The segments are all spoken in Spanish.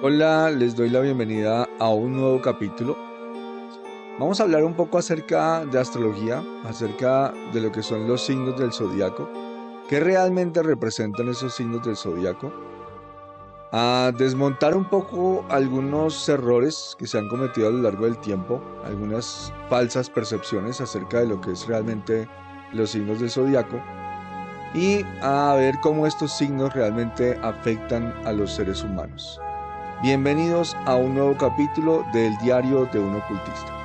Hola, les doy la bienvenida a un nuevo capítulo. Vamos a hablar un poco acerca de astrología, acerca de lo que son los signos del zodiaco, qué realmente representan esos signos del zodiaco, a desmontar un poco algunos errores que se han cometido a lo largo del tiempo, algunas falsas percepciones acerca de lo que es realmente los signos del zodiaco y a ver cómo estos signos realmente afectan a los seres humanos. Bienvenidos a un nuevo capítulo del Diario de un Ocultista.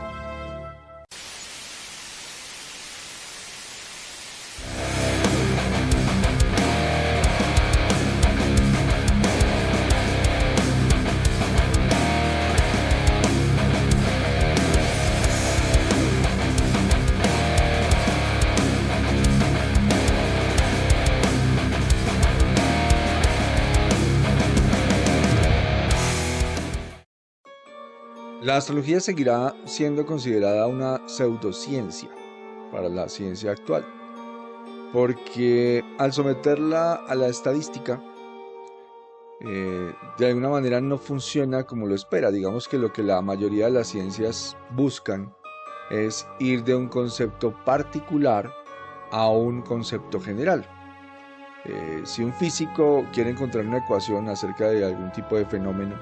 La astrología seguirá siendo considerada una pseudociencia para la ciencia actual, porque al someterla a la estadística, de alguna manera no funciona como lo espera. Digamos que lo que la mayoría de las ciencias buscan es ir de un concepto particular a un concepto general. Si un físico quiere encontrar una ecuación acerca de algún tipo de fenómeno,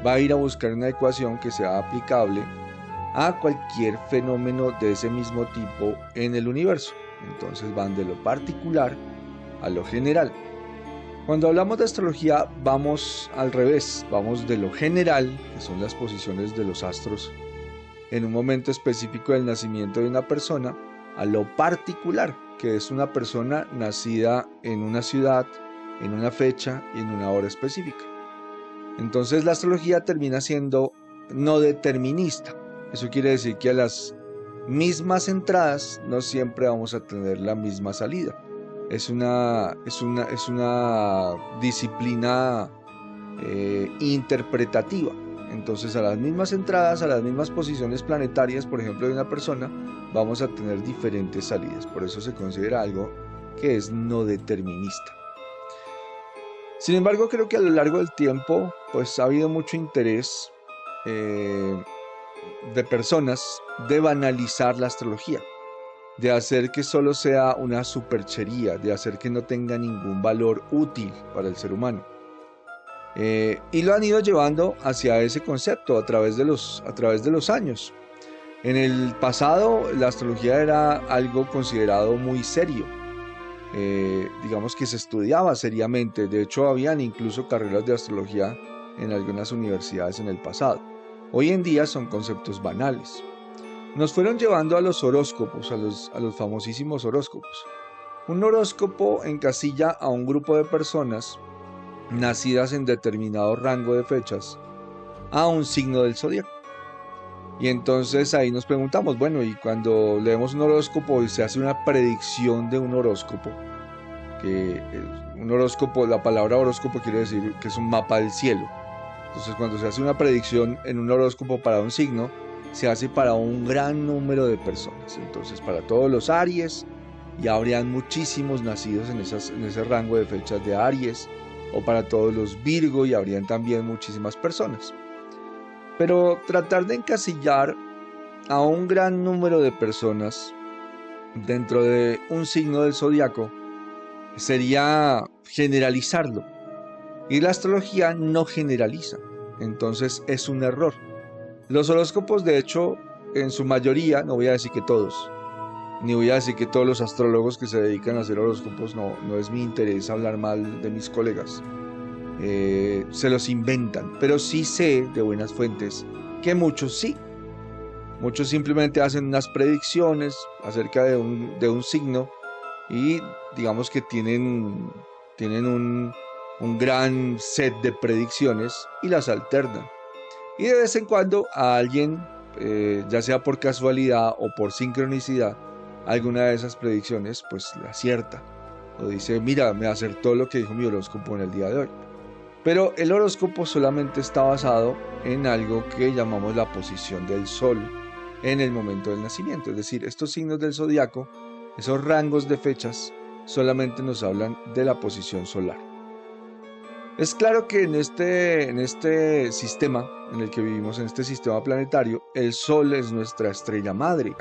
va a ir a buscar una ecuación que sea aplicable a cualquier fenómeno de ese mismo tipo en el universo. Entonces van de lo particular a lo general. Cuando hablamos de astrología vamos al revés, vamos de lo general, que son las posiciones de los astros en un momento específico del nacimiento de una persona, a lo particular, que es una persona nacida en una ciudad, en una fecha y en una hora específica. Entonces la astrología termina siendo no determinista. Eso quiere decir que a las mismas entradas no siempre vamos a tener la misma salida. Es una disciplina interpretativa. Entonces a las mismas entradas, a las mismas posiciones planetarias, por ejemplo, de una persona, vamos a tener diferentes salidas. Por eso se considera algo que es no determinista. Sin embargo, creo que a lo largo del tiempo, pues ha habido mucho interés de personas de banalizar la astrología, de hacer que solo sea una superchería, de hacer que no tenga ningún valor útil para el ser humano. Y lo han ido llevando hacia ese concepto a través de los años. En el pasado, la astrología era algo considerado muy serio. Digamos que se estudiaba seriamente. De hecho, habían incluso carreras de astrología en algunas universidades en el pasado. Hoy en día son conceptos banales. Nos fueron llevando a los horóscopos, a los famosísimos horóscopos. Un horóscopo encasilla a un grupo de personas nacidas en determinado rango de fechas a un signo del zodiaco. Y entonces ahí nos preguntamos, bueno, y cuando leemos un horóscopo y se hace una predicción de un horóscopo, que un horóscopo, la palabra horóscopo quiere decir que es un mapa del cielo. Entonces cuando se hace una predicción en un horóscopo para un signo, se hace para un gran número de personas. Entonces para todos los Aries, y habrían muchísimos nacidos en ese rango de fechas de Aries, o para todos los Virgo, y habrían también muchísimas personas. Pero tratar de encasillar a un gran número de personas dentro de un signo del zodiaco sería generalizarlo. Y la astrología no generaliza. Entonces es un error. Los horóscopos, de hecho, en su mayoría, no voy a decir que todos, ni voy a decir que todos los astrólogos que se dedican a hacer horóscopos, no es mi interés hablar mal de mis colegas. Se los inventan, pero sí sé de buenas fuentes que muchos sí. Muchos simplemente hacen unas predicciones acerca de un signo y digamos que tienen un gran set de predicciones y las alternan. Y de vez en cuando a alguien, ya sea por casualidad o por sincronicidad, alguna de esas predicciones pues la acierta. O dice, mira, me acertó lo que dijo mi horóscopo en el día de hoy. Pero el horóscopo solamente está basado en algo que llamamos la posición del Sol en el momento del nacimiento. Es decir, estos signos del zodiaco, esos rangos de fechas, solamente nos hablan de la posición solar. Es claro que en este sistema en el que vivimos, en este sistema planetario, el Sol es nuestra estrella madre.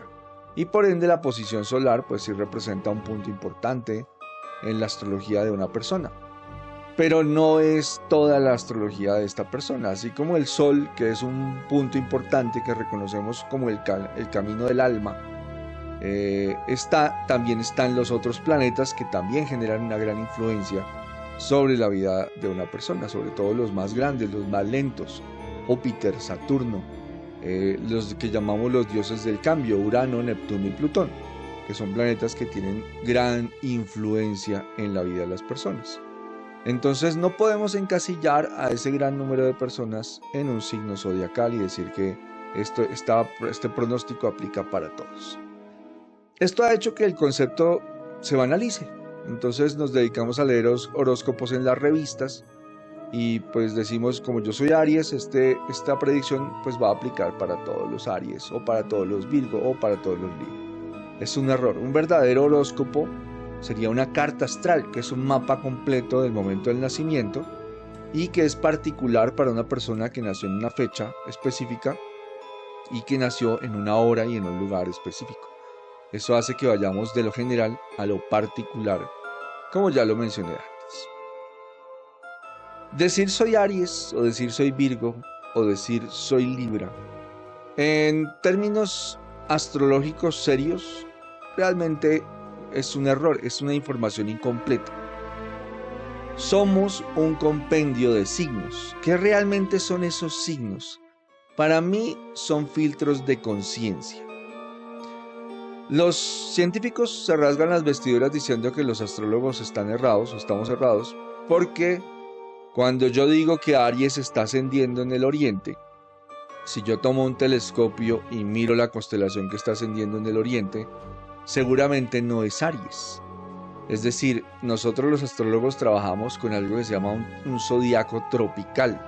Y por ende la posición solar pues sí representa un punto importante en la astrología de una persona. Pero no es toda la astrología de esta persona. Así como el Sol, que es un punto importante que reconocemos como el camino del alma, también están los otros planetas que también generan una gran influencia sobre la vida de una persona, sobre todo los más grandes, los más lentos, Júpiter, Saturno, los que llamamos los dioses del cambio, Urano, Neptuno y Plutón, que son planetas que tienen gran influencia en la vida de las personas. Entonces no podemos encasillar a ese gran número de personas en un signo zodiacal y decir que este pronóstico aplica para todos. Esto ha hecho que el concepto se banalice. Entonces nos dedicamos a leer horóscopos en las revistas y pues decimos, como yo soy Aries, esta predicción pues va a aplicar para todos los Aries o para todos los Virgo o para todos los Libra. Es un error. Un verdadero horóscopo sería una carta astral, que es un mapa completo del momento del nacimiento y que es particular para una persona que nació en una fecha específica y que nació en una hora y en un lugar específico. Eso hace que vayamos de lo general a lo particular, como ya lo mencioné antes. Decir soy Aries o decir soy Virgo o decir soy Libra, en términos astrológicos serios, realmente es un error, es una información incompleta. Somos un compendio de signos. ¿Qué realmente son esos signos? Para mí son filtros de conciencia. Los científicos se rasgan las vestiduras diciendo que los astrólogos están errados o estamos errados, porque cuando yo digo que Aries está ascendiendo en el oriente, si yo tomo un telescopio y miro la constelación que está ascendiendo en el oriente, seguramente no es Aries. Es decir, nosotros los astrólogos trabajamos con algo que se llama un zodiaco tropical.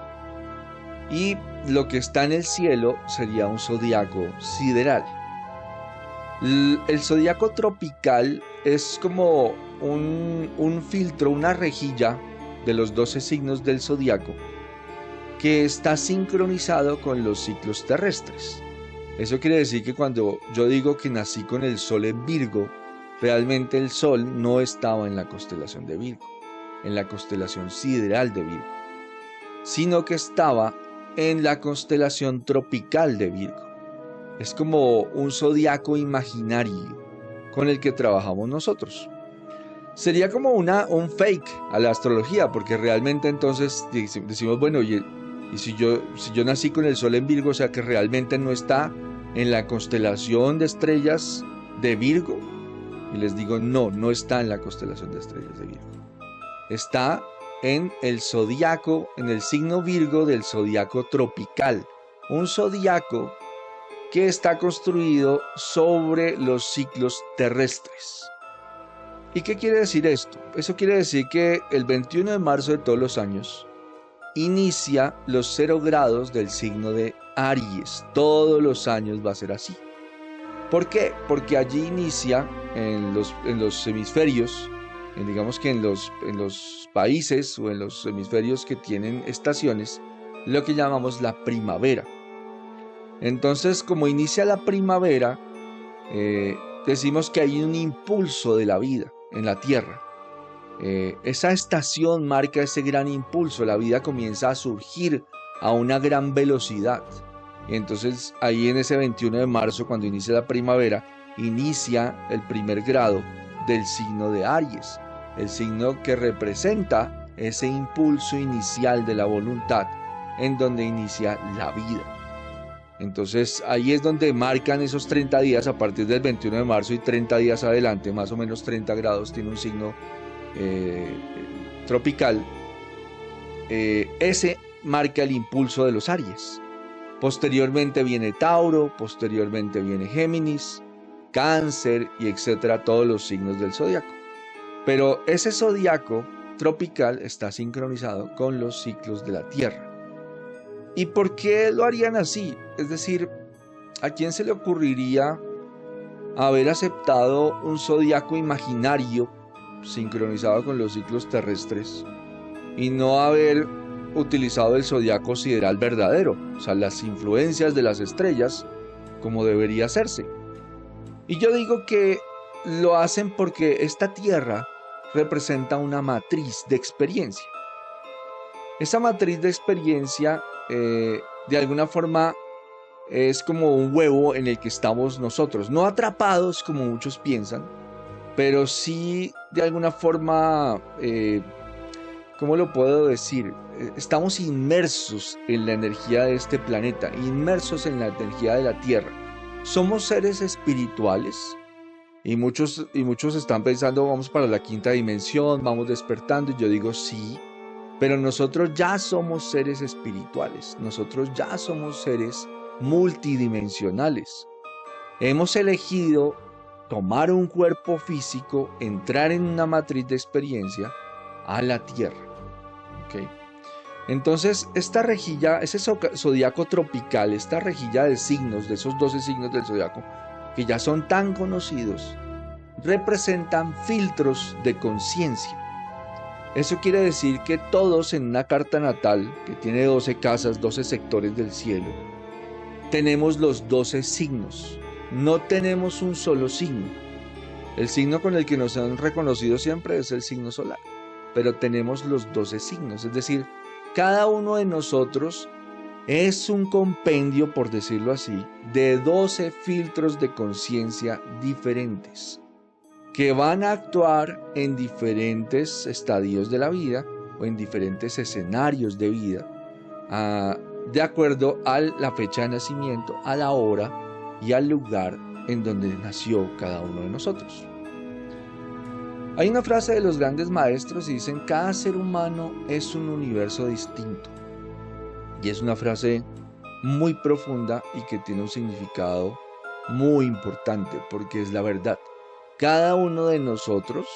Y lo que está en el cielo sería un zodiaco sideral. El zodiaco tropical es como un filtro, una rejilla de los 12 signos del zodiaco que está sincronizado con los ciclos terrestres. Eso quiere decir que cuando yo digo que nací con el Sol en Virgo, realmente el Sol no estaba en la constelación de Virgo, en la constelación sideral de Virgo, sino que estaba en la constelación tropical de Virgo. Es como un zodiaco imaginario con el que trabajamos nosotros. Sería como un fake a la astrología, porque realmente entonces decimos, bueno, y si yo nací con el Sol en Virgo, o sea que realmente no está en la constelación de estrellas de Virgo. Y les digo, no está en la constelación de estrellas de Virgo. Está en el zodiaco, en el signo Virgo del zodiaco tropical. Un zodiaco que está construido sobre los ciclos terrestres. ¿Y qué quiere decir esto? Eso quiere decir que el 21 de marzo de todos los años inicia los 0 grados del signo de Aries. Todos los años va a ser así. ¿Por qué? Porque allí inicia en los hemisferios, digamos que en los países o en los hemisferios que tienen estaciones, lo que llamamos la primavera. Entonces, como inicia la primavera, decimos que hay un impulso de la vida en la Tierra. Esa estación marca ese gran impulso, la vida comienza a surgir a una gran velocidad. Y entonces ahí en ese 21 de marzo, cuando inicia la primavera, inicia el primer grado del signo de Aries, el signo que representa ese impulso inicial de la voluntad en donde inicia la vida. Entonces ahí es donde marcan esos 30 días a partir del 21 de marzo y 30 días adelante, más o menos 30 grados tiene un signo tropical. Ese marca el impulso de los Aries. Posteriormente viene Tauro, posteriormente viene Géminis, Cáncer y etcétera, todos los signos del zodiaco. Pero ese zodiaco tropical está sincronizado con los ciclos de la Tierra. ¿Y por qué lo harían así? Es decir, ¿a quién se le ocurriría haber aceptado un zodiaco imaginario sincronizado con los ciclos terrestres y no haber utilizado el zodiaco sideral verdadero, o sea, las influencias de las estrellas, como debería hacerse. Y yo digo que lo hacen porque esta Tierra representa una matriz de experiencia. Esa matriz de experiencia, de alguna forma, es como un huevo en el que estamos nosotros, no atrapados como muchos piensan, pero sí de alguna forma, ¿cómo lo puedo decir? Estamos inmersos en la energía de este planeta, inmersos en la energía de la Tierra. Somos seres espirituales y muchos están pensando, vamos para la quinta dimensión, vamos despertando, y yo digo sí, pero nosotros ya somos seres espirituales, nosotros ya somos seres multidimensionales. Hemos elegido tomar un cuerpo físico, entrar en una matriz de experiencia a la Tierra. ¿Okay? Entonces, esta rejilla, ese zodiaco tropical, esta rejilla de signos, de esos 12 signos del zodiaco, que ya son tan conocidos, representan filtros de conciencia. Eso quiere decir que todos en una carta natal, que tiene 12 casas, 12 sectores del cielo, tenemos los 12 signos. No tenemos un solo signo. El signo con el que nos han reconocido siempre es el signo solar, pero tenemos los 12 signos, es decir, cada uno de nosotros es un compendio, por decirlo así, de 12 filtros de conciencia diferentes, que van a actuar en diferentes estadios de la vida o en diferentes escenarios de vida, de acuerdo a la fecha de nacimiento, a la hora y al lugar en donde nació cada uno de nosotros. Hay una frase de los grandes maestros y dicen: cada ser humano es un universo distinto. Y es una frase muy profunda y que tiene un significado muy importante, porque es la verdad. Cada uno de nosotros,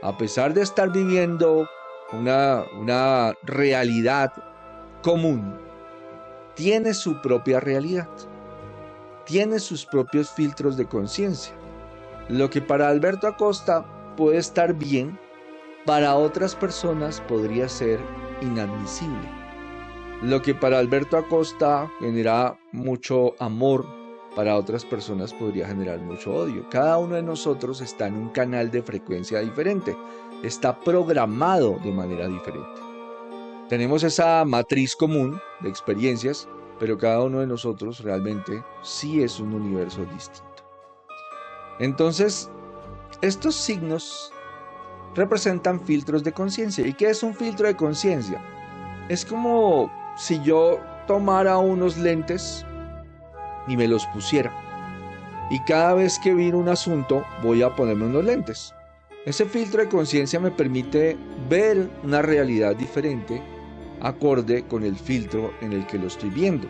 a pesar de estar viviendo una realidad común, tiene su propia realidad, tiene sus propios filtros de conciencia. Lo que para Alberto Acosta puede estar bien, para otras personas podría ser inadmisible. Lo que para Alberto Acosta genera mucho amor, para otras personas podría generar mucho odio. Cada uno de nosotros está en un canal de frecuencia diferente, está programado de manera diferente. Tenemos esa matriz común de experiencias, pero cada uno de nosotros realmente sí es un universo distinto. Entonces, estos signos representan filtros de conciencia. ¿Y qué es un filtro de conciencia? Es como si yo tomara unos lentes y me los pusiera. Y cada vez que vino un asunto, voy a ponerme unos lentes. Ese filtro de conciencia me permite ver una realidad diferente, acorde con el filtro en el que lo estoy viendo.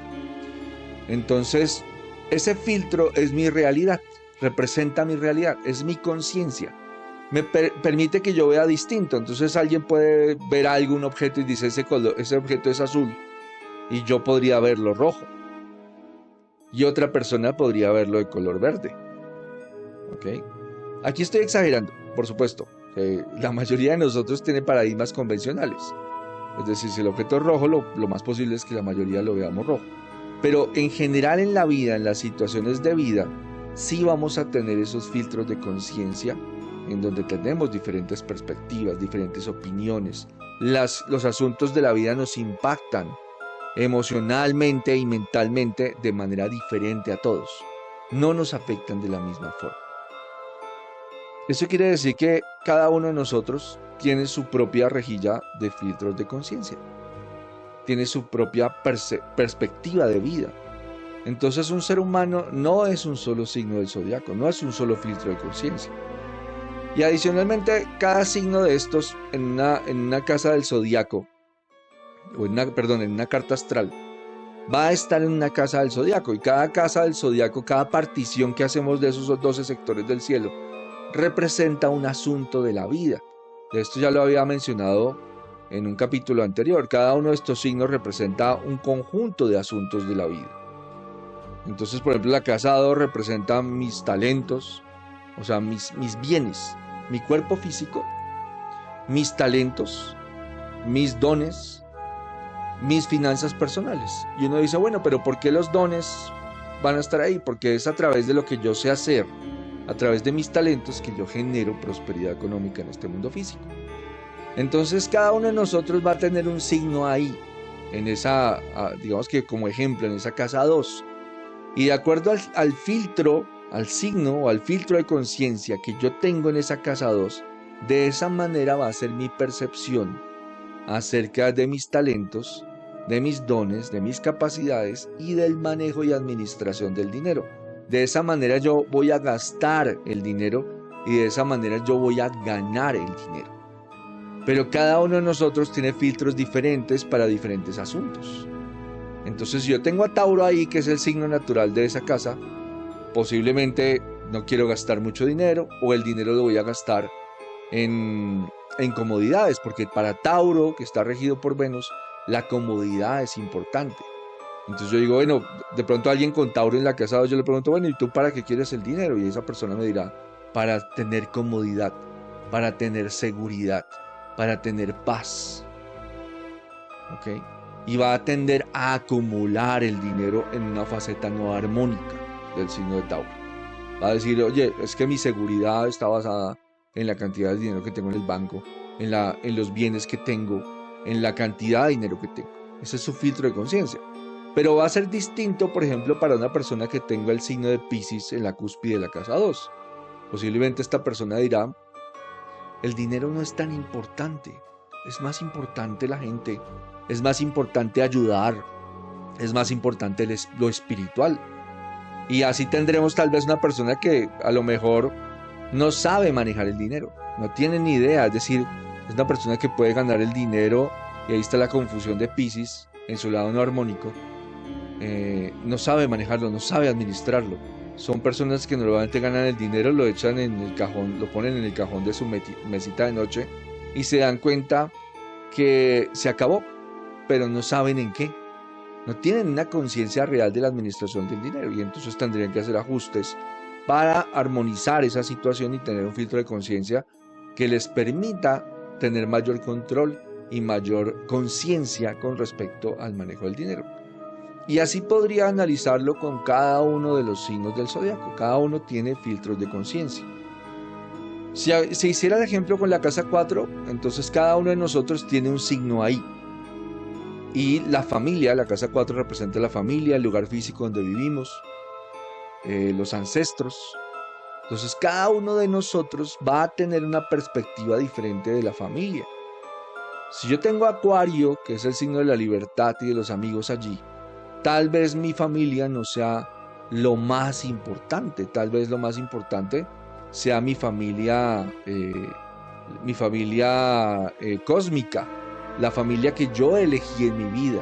Entonces, ese filtro es mi realidad, representa mi realidad, es mi conciencia. Me permite que yo vea distinto. Entonces alguien puede ver algo, un objeto, y dice: ese objeto es azul, y yo podría verlo rojo. Y otra persona podría verlo de color verde. ¿Ok? Aquí estoy exagerando, por supuesto. La mayoría de nosotros tiene paradigmas convencionales. Es decir, si el objeto es rojo, lo más posible es que la mayoría lo veamos rojo. Pero en general en la vida, en las situaciones de vida, sí vamos a tener esos filtros de conciencia en donde tenemos diferentes perspectivas, diferentes opiniones. Los asuntos de la vida nos impactan emocionalmente y mentalmente de manera diferente a todos. No nos afectan de la misma forma. Eso quiere decir que cada uno de nosotros tiene su propia rejilla de filtros de conciencia. Tiene su propia perspectiva de vida. Entonces un ser humano no es un solo signo del zodiaco, no es un solo filtro de conciencia. Y adicionalmente, cada signo de estos en una casa del zodiaco, o en una carta astral, va a estar en una casa del zodiaco. Y cada casa del zodiaco, cada partición que hacemos de esos 12 sectores del cielo, representa un asunto de la vida. De esto ya lo había mencionado en un capítulo anterior. Cada uno de estos signos representa un conjunto de asuntos de la vida. Entonces, por ejemplo, la casa 2 representa mis talentos, o sea, mis bienes, mi cuerpo físico, mis talentos, mis dones, mis finanzas personales. Y uno dice, bueno, pero ¿por qué los dones van a estar ahí? Porque es a través de lo que yo sé hacer, a través de mis talentos, que yo genero prosperidad económica en este mundo físico. Entonces cada uno de nosotros va a tener un signo ahí, en esa, digamos que como ejemplo, en esa casa 2. Y de acuerdo al filtro, al signo o al filtro de conciencia que yo tengo en esa casa 2, de esa manera va a ser mi percepción acerca de mis talentos, de mis dones, de mis capacidades y del manejo y administración del dinero. De esa manera yo voy a gastar el dinero y de esa manera yo voy a ganar el dinero. Pero cada uno de nosotros tiene filtros diferentes para diferentes asuntos. Entonces, si yo tengo a Tauro ahí, que es el signo natural de esa casa, posiblemente no quiero gastar mucho dinero o el dinero lo voy a gastar en comodidades, porque para Tauro, que está regido por Venus, la comodidad es importante. Entonces yo digo, bueno, de pronto alguien con Tauro en la casa 2, yo le pregunto, bueno, ¿y tú para qué quieres el dinero? Y esa persona me dirá, para tener comodidad, para tener seguridad, para tener paz. ¿Ok? Y va a tender a acumular el dinero en una faceta no armónica del signo de Tauro. Va a decir, oye, es que mi seguridad está basada en la cantidad de dinero que tengo en el banco, en los bienes que tengo, en la cantidad de dinero que tengo. Ese es su filtro de conciencia. Pero va a ser distinto, por ejemplo, para una persona que tenga el signo de Piscis en la cúspide de la casa 2. Posiblemente esta persona dirá, el dinero no es tan importante, es más importante la gente, es más importante ayudar, es más importante lo espiritual. Y así tendremos tal vez una persona que a lo mejor no sabe manejar el dinero, no tiene ni idea, es decir, es una persona que puede ganar el dinero, y ahí está la confusión de Piscis en su lado no armónico, no sabe manejarlo, no sabe administrarlo. Son personas que normalmente ganan el dinero, lo echan en el cajón, lo ponen en el cajón de su mesita de noche y se dan cuenta que se acabó, pero no saben en qué. No tienen una conciencia real de la administración del dinero y entonces tendrían que hacer ajustes para armonizar esa situación y tener un filtro de conciencia que les permita tener mayor control y mayor conciencia con respecto al manejo del dinero. Y así podría analizarlo con cada uno de los signos del zodiaco. Cada uno tiene filtros de conciencia. Si se hiciera el ejemplo con la casa 4, entonces cada uno de nosotros tiene un signo ahí. Y la familia, la casa 4 representa la familia, el lugar físico donde vivimos, los ancestros. Entonces cada uno de nosotros va a tener una perspectiva diferente de la familia. Si yo tengo Acuario, que es el signo de la libertad y de los amigos allí, tal vez mi familia no sea lo más importante, tal vez lo más importante sea mi familia cósmica, la familia que yo elegí en mi vida,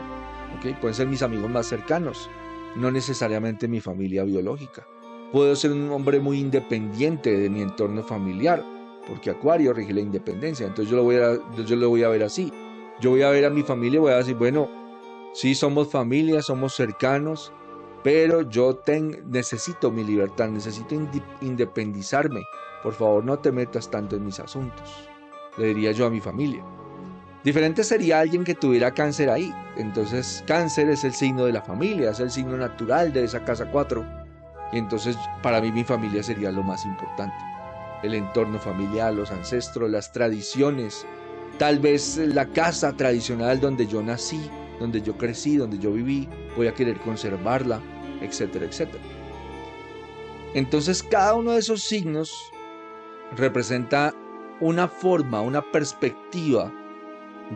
¿okay? Pueden ser mis amigos más cercanos, no necesariamente mi familia biológica. Puedo ser un hombre muy independiente de mi entorno familiar, porque Acuario rige la independencia, entonces yo lo voy a ver así. Yo voy a ver a mi familia y voy a decir, bueno, sí, somos familia, somos cercanos, pero yo necesito mi libertad, necesito independizarme. Por favor, no te metas tanto en mis asuntos, le diría yo a mi familia. Diferente sería alguien que tuviera Cáncer ahí. Entonces, Cáncer es el signo de la familia, es el signo natural de esa casa 4. Y entonces, para mí, mi familia sería lo más importante. El entorno familiar, los ancestros, las tradiciones, tal vez la casa tradicional donde yo nací, donde yo crecí, donde yo viví, voy a querer conservarla, etcétera, etcétera. Entonces, cada uno de esos signos representa una forma, una perspectiva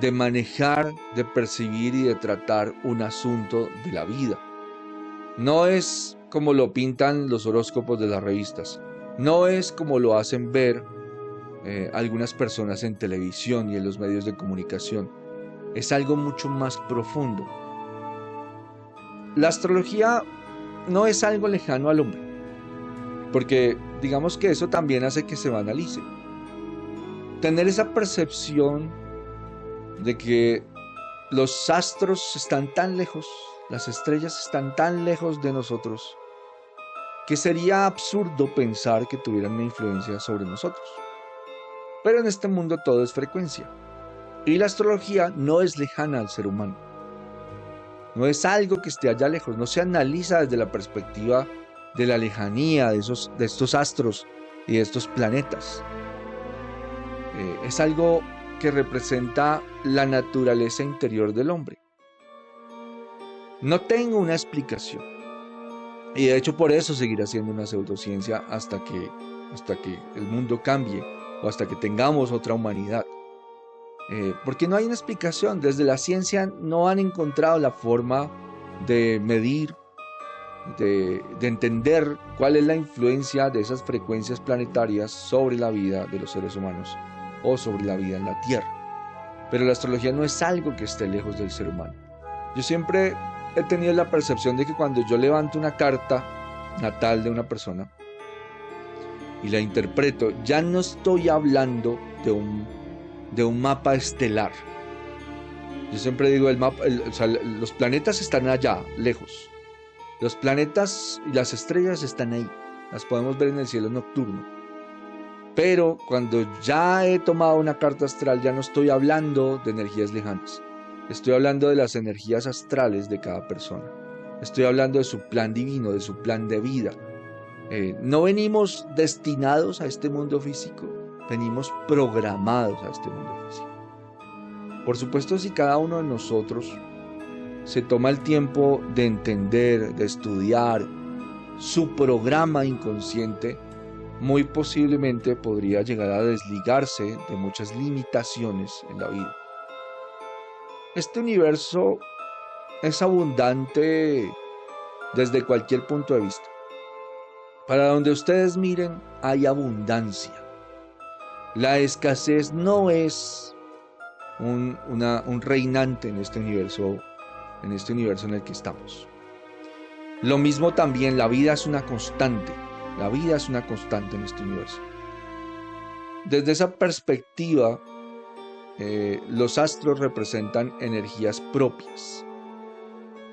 de manejar, de percibir y de tratar un asunto de la vida. No es como lo pintan los horóscopos de las revistas, no es como lo hacen ver algunas personas en televisión y en los medios de comunicación. Es algo mucho más profundo. La astrología no es algo lejano al hombre, porque digamos que eso también hace que se banalice. Tener esa percepción de que los astros están tan lejos, las estrellas están tan lejos de nosotros, que sería absurdo pensar que tuvieran una influencia sobre nosotros. Pero en este mundo todo es frecuencia. Y la astrología no es lejana al ser humano. No es algo que esté allá lejos, no se analiza desde la perspectiva de la lejanía de estos astros y de estos planetas. Es algo que representa la naturaleza interior del hombre. No tengo una explicación. Y de hecho por eso seguirá siendo una pseudociencia hasta que el mundo cambie o hasta que tengamos otra humanidad. Porque no hay una explicación. Desde la ciencia no han encontrado la forma de medir, de entender cuál es la influencia de esas frecuencias planetarias sobre la vida de los seres humanos o sobre la vida en la Tierra. Pero la astrología no es algo que esté lejos del ser humano. Yo siempre he tenido la percepción de que cuando yo levanto una carta natal de una persona y la interpreto, ya no estoy hablando de un mapa estelar. Yo siempre digo, los planetas están allá, lejos. Los planetas y las estrellas están ahí. Las podemos ver en el cielo nocturno. Pero cuando ya he tomado una carta astral, ya no estoy hablando de energías lejanas. Estoy hablando de las energías astrales de cada persona. Estoy hablando de su plan divino, de su plan de vida. No venimos destinados a este mundo físico, venimos programados a este mundo físico. Por supuesto, si cada uno de nosotros se toma el tiempo de entender, de estudiar su programa inconsciente, muy posiblemente podría llegar a desligarse de muchas limitaciones en la vida. Este universo es abundante desde cualquier punto de vista. Para donde ustedes miren, hay abundancia. La escasez no es un reinante en este universo en el que estamos. Lo mismo también, la vida es una constante. La vida es una constante en este universo. Desde esa perspectiva, los astros representan energías propias.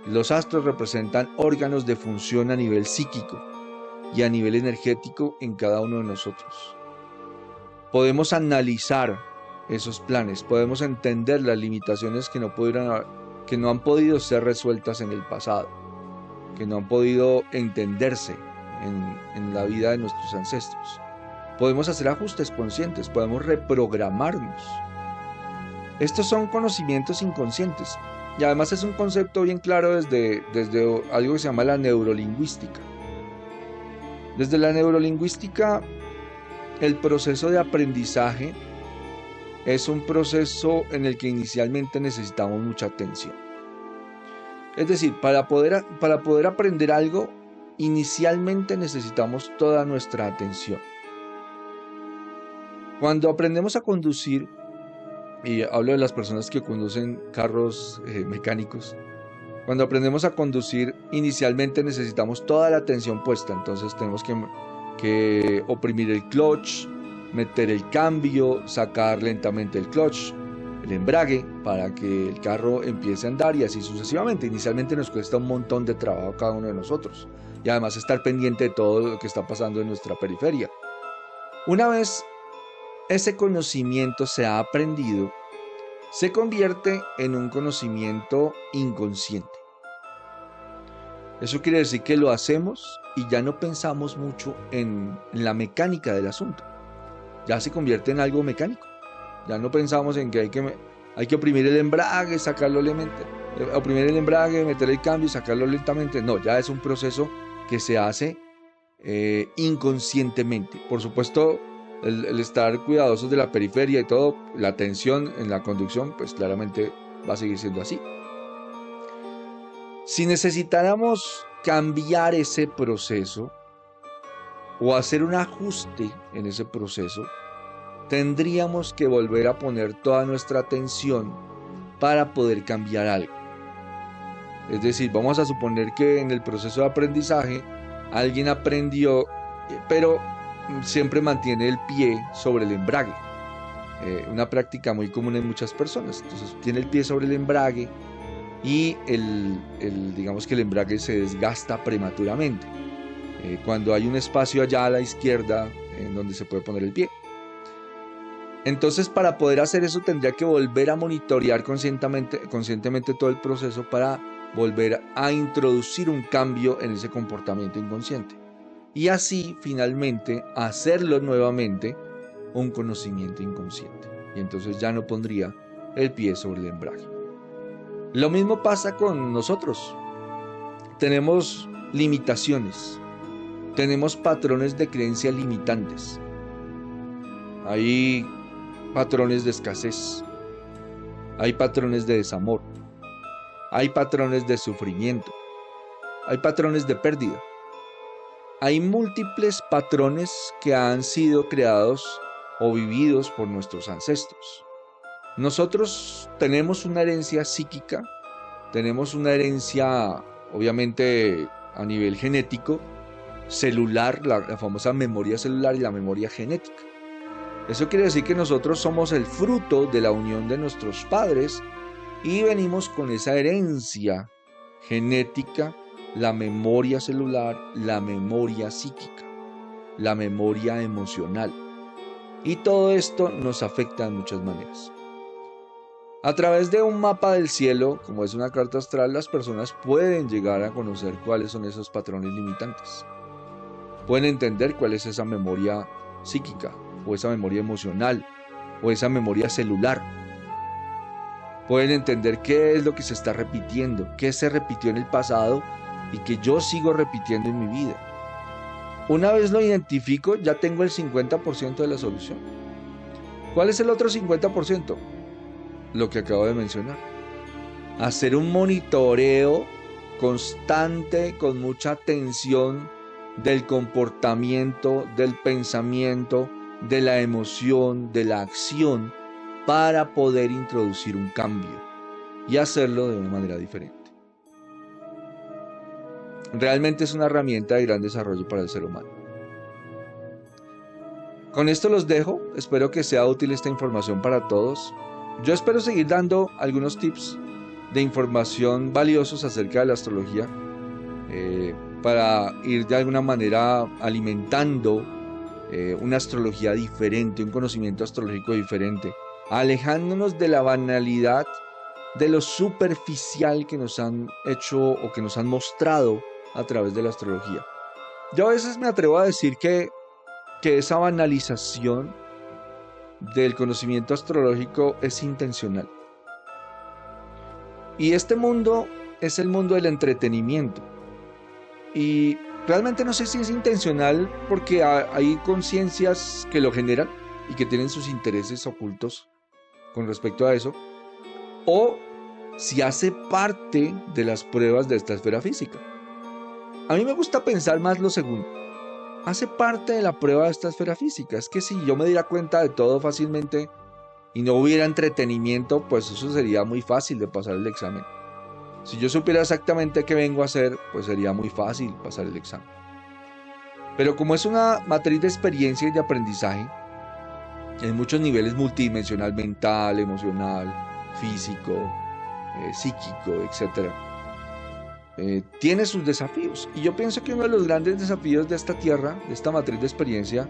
Los astros representan órganos de función a nivel psíquico y a nivel energético en cada uno de nosotros. Podemos analizar esos planes, podemos entender las limitaciones que no han podido ser resueltas en el pasado, que no han podido entenderse en la vida de nuestros ancestros. Podemos hacer ajustes conscientes, podemos reprogramarnos. Estos son conocimientos inconscientes y además es un concepto bien claro desde algo que se llama la neurolingüística. Desde la neurolingüística, el proceso de aprendizaje es un proceso en el que inicialmente necesitamos mucha atención. Es decir, para poder aprender algo, inicialmente necesitamos toda nuestra atención. Cuando aprendemos a conducir, y hablo de las personas que conducen carros mecánicos, cuando aprendemos a conducir, inicialmente necesitamos toda la atención puesta. Entonces tenemos que oprimir el clutch, meter el cambio, sacar lentamente el clutch, el embrague, para que el carro empiece a andar y así sucesivamente. Inicialmente nos cuesta un montón de trabajo a cada uno de nosotros. Y además estar pendiente de todo lo que está pasando en nuestra periferia. Una vez ese conocimiento se ha aprendido, se convierte en un conocimiento inconsciente. Eso quiere decir que lo hacemos y ya no pensamos mucho en la mecánica del asunto. Ya se convierte en algo mecánico. Ya no pensamos en que hay que oprimir el embrague, sacarlo lentamente, oprimir el embrague, meter el cambio y sacarlo lentamente. No, ya es un proceso que se hace inconscientemente. Por supuesto, el estar cuidadosos de la periferia y todo, la atención en la conducción, pues claramente va a seguir siendo así. Si necesitáramos cambiar ese proceso o hacer un ajuste en ese proceso, tendríamos que volver a poner toda nuestra atención para poder cambiar algo. Es decir, vamos a suponer que en el proceso de aprendizaje alguien aprendió, pero siempre mantiene el pie sobre el embrague. Una práctica muy común en muchas personas. Entonces tiene el pie sobre el embrague y digamos que el embrague se desgasta prematuramente cuando hay un espacio allá a la izquierda en donde se puede poner el pie. Entonces, para poder hacer eso, tendría que volver a monitorear conscientemente todo el proceso para volver a introducir un cambio en ese comportamiento inconsciente. Y así, finalmente, hacerlo nuevamente un conocimiento inconsciente. Y entonces ya no pondría el pie sobre el embrague. Lo mismo pasa con nosotros. Tenemos limitaciones. Tenemos patrones de creencia limitantes. Hay patrones de escasez. Hay patrones de desamor. Hay patrones de sufrimiento. Hay patrones de pérdida. Hay múltiples patrones que han sido creados o vividos por nuestros ancestros. Nosotros tenemos una herencia psíquica, tenemos una herencia, obviamente, a nivel genético, celular, la famosa memoria celular y la memoria genética. Eso quiere decir que nosotros somos el fruto de la unión de nuestros padres y venimos con esa herencia genética, la memoria celular, la memoria psíquica, la memoria emocional. Y todo esto nos afecta de muchas maneras. A través de un mapa del cielo, como es una carta astral, las personas pueden llegar a conocer cuáles son esos patrones limitantes. Pueden entender cuál es esa memoria psíquica, o esa memoria emocional, o esa memoria celular. Pueden entender qué es lo que se está repitiendo, qué se repitió en el pasado y que yo sigo repitiendo en mi vida. Una vez lo identifico, ya tengo el 50% de la solución. ¿Cuál es el otro 50%? Lo que acabo de mencionar. Hacer un monitoreo constante, con mucha atención del comportamiento, del pensamiento, de la emoción, de la acción, para poder introducir un cambio y hacerlo de una manera diferente. Realmente es una herramienta de gran desarrollo para el ser humano. Con esto los dejo, espero que sea útil esta información para todos. Yo espero seguir dando algunos tips de información valiosos acerca de la astrología para ir de alguna manera alimentando una astrología diferente, un conocimiento astrológico diferente, alejándonos de la banalidad, de lo superficial que nos han hecho o que nos han mostrado a través de la astrología. Yo a veces me atrevo a decir que esa banalización del conocimiento astrológico es intencional. Y este mundo es el mundo del entretenimiento. Y realmente no sé si es intencional porque hay conciencias que lo generan y que tienen sus intereses ocultos con respecto a eso, o si hace parte de las pruebas de esta esfera física. A mí me gusta pensar más lo segundo. Hace parte de la prueba de esta esfera física. Es que si yo me diera cuenta de todo fácilmente y no hubiera entretenimiento, pues eso sería muy fácil de pasar el examen. Si yo supiera exactamente qué vengo a hacer, pues sería muy fácil pasar el examen. Pero como es una matriz de experiencia y de aprendizaje, en muchos niveles multidimensional, mental, emocional, físico, psíquico, etc., tiene sus desafíos. Y yo pienso que uno de los grandes desafíos de esta tierra, de esta matriz de experiencia,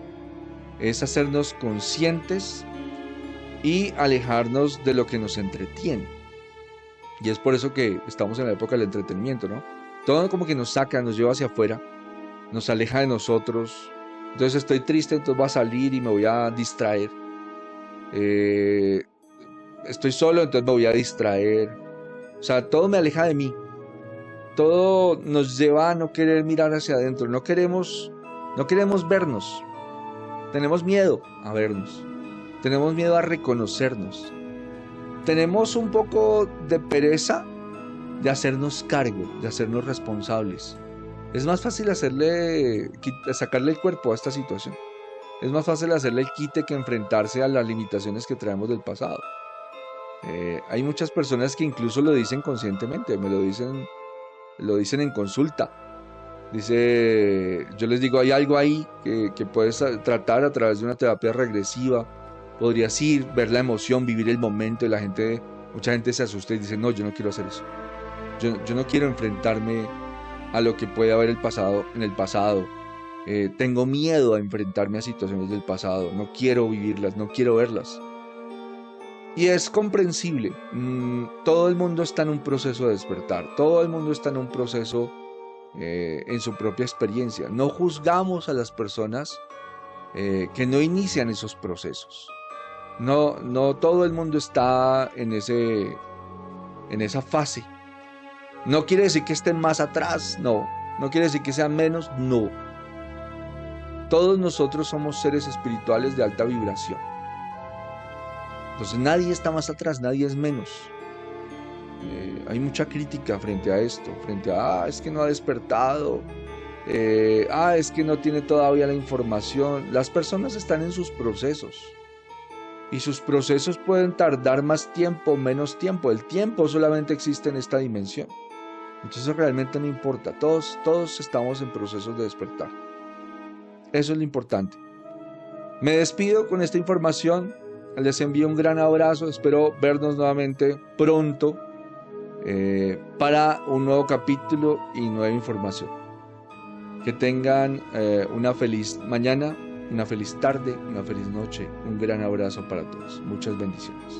es hacernos conscientes y alejarnos de lo que nos entretiene. Y es por eso que estamos en la época del entretenimiento, ¿no? Todo como que nos saca, nos lleva hacia afuera, nos aleja de nosotros. Entonces estoy triste, entonces voy a salir y me voy a distraer. Estoy solo, entonces me voy a distraer. O sea, todo me aleja de mí. Todo nos lleva a no querer mirar hacia adentro. No queremos vernos. Tenemos miedo a vernos. Tenemos miedo a reconocernos. Tenemos un poco de pereza de hacernos cargo, de hacernos responsables. Es más fácil sacarle el cuerpo a esta situación. Es más fácil hacerle el quite que enfrentarse a las limitaciones que traemos del pasado. Hay muchas personas que incluso lo dicen conscientemente, me lo dicen en consulta. Yo les digo, hay algo ahí que puedes tratar a través de una terapia regresiva. Podrías ir, ver la emoción, vivir el momento, y mucha gente se asusta y dice, no, yo no quiero hacer eso. Yo no quiero enfrentarme a lo que puede haber en el pasado. Tengo miedo a enfrentarme a situaciones del pasado, no quiero vivirlas, no quiero verlas. Y es comprensible. Todo el mundo está en un proceso de despertar, todo el mundo está en un proceso en su propia experiencia. No juzgamos a las personas que no inician esos procesos. No, no todo el mundo está en esa fase. No quiere decir que estén más atrás, no. No quiere decir que sean menos, no. Todos nosotros somos seres espirituales de alta vibración. Entonces nadie está más atrás, nadie es menos. Hay mucha crítica frente a esto, frente a, es que no ha despertado, es que no tiene todavía la información. Las personas están en sus procesos y sus procesos pueden tardar más tiempo, menos tiempo. El tiempo solamente existe en esta dimensión. Entonces realmente no importa, todos estamos en procesos de despertar. Eso es lo importante. Me despido con esta información. Les envío un gran abrazo. Espero vernos nuevamente pronto para un nuevo capítulo y nueva información. Que tengan una feliz mañana, una feliz tarde, una feliz noche. Un gran abrazo para todos. Muchas bendiciones.